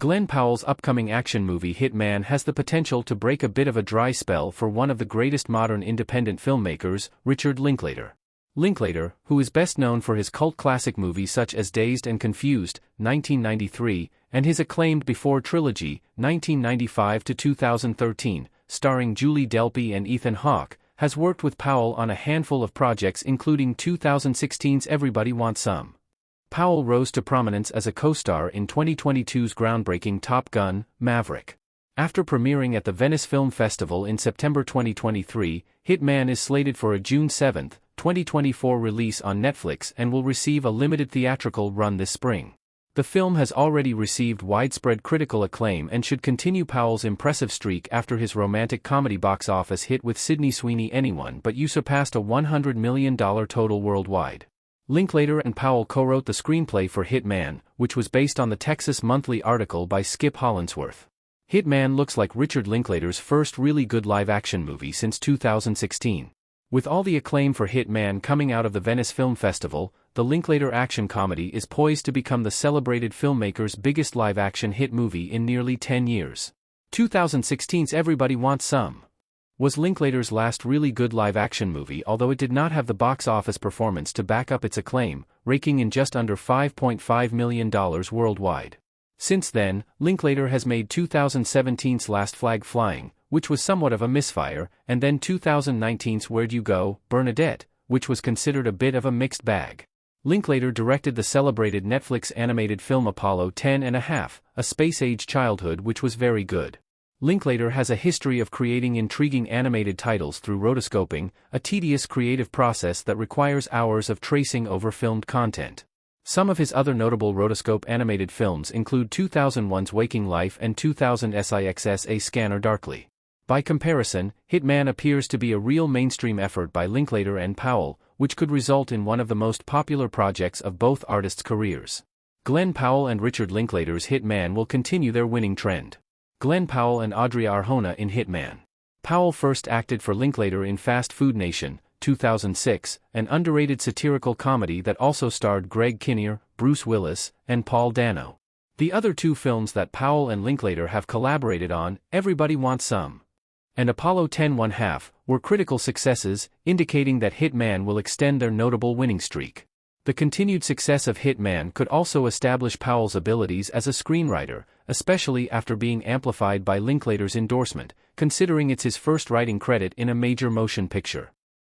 Glen Powell's upcoming action movie Hit Man has the potential to break a bit of a dry spell for one of the greatest modern independent filmmakers, Richard Linklater. Linklater, who is best known for his cult classic movies such as Dazed and Confused, 1993, and his acclaimed Before trilogy, 1995 to 2013, starring Julie Delpy and Ethan Hawke, has worked with Powell on a handful of projects including 2016's Everybody Wants Some. Powell rose to prominence as a co-star in 2022's groundbreaking Top Gun: Maverick. After premiering at the Venice Film Festival in September 2023, Hit Man is slated for a June 7, 2024 release on Netflix and will receive a limited theatrical run this spring. The film has already received widespread critical acclaim and should continue Powell's impressive streak after his romantic comedy box office hit with Sydney Sweeney Anyone But You surpassed a $100 million total worldwide. Linklater and Powell co-wrote the screenplay for Hit Man, which was based on the Texas Monthly article by Skip Hollandsworth. Hit Man looks like Richard Linklater's first really good live-action movie since 2016. With all the acclaim for Hit Man coming out of the Venice Film Festival, the Linklater action comedy is poised to become the celebrated filmmaker's biggest live-action hit movie in nearly 10 years. 2016's Everybody Wants Some was Linklater's last really good live-action movie, although it did not have the box office performance to back up its acclaim, raking in just under $5.5 million worldwide. Since then, Linklater has made 2017's Last Flag Flying, which was somewhat of a misfire, and then 2019's Where'd You Go, Bernadette, which was considered a bit of a mixed bag. Linklater directed the celebrated Netflix animated film Apollo 10.5, A Space-Age Childhood, which was very good. Linklater has a history of creating intriguing animated titles through rotoscoping, a tedious creative process that requires hours of tracing over filmed content. Some of his other notable rotoscope animated films include 2001's Waking Life and 2000's A Scanner Darkly. By comparison, Hit Man appears to be a real mainstream effort by Linklater and Powell, which could result in one of the most popular projects of both artists' careers. Glen Powell and Richard Linklater's Hit Man will continue their winning trend. Glen Powell and Adria Arjona in Hit Man. Powell first acted for Linklater in Fast Food Nation, 2006, an underrated satirical comedy that also starred Greg Kinnear, Bruce Willis, and Paul Dano. The other two films that Powell and Linklater have collaborated on, Everybody Wants Some and Apollo 10.5, were critical successes, indicating that Hit Man will extend their notable winning streak. The continued success of Hit Man could also establish Powell's abilities as a screenwriter, especially after being amplified by Linklater's endorsement, considering it's his first writing credit in a major motion picture.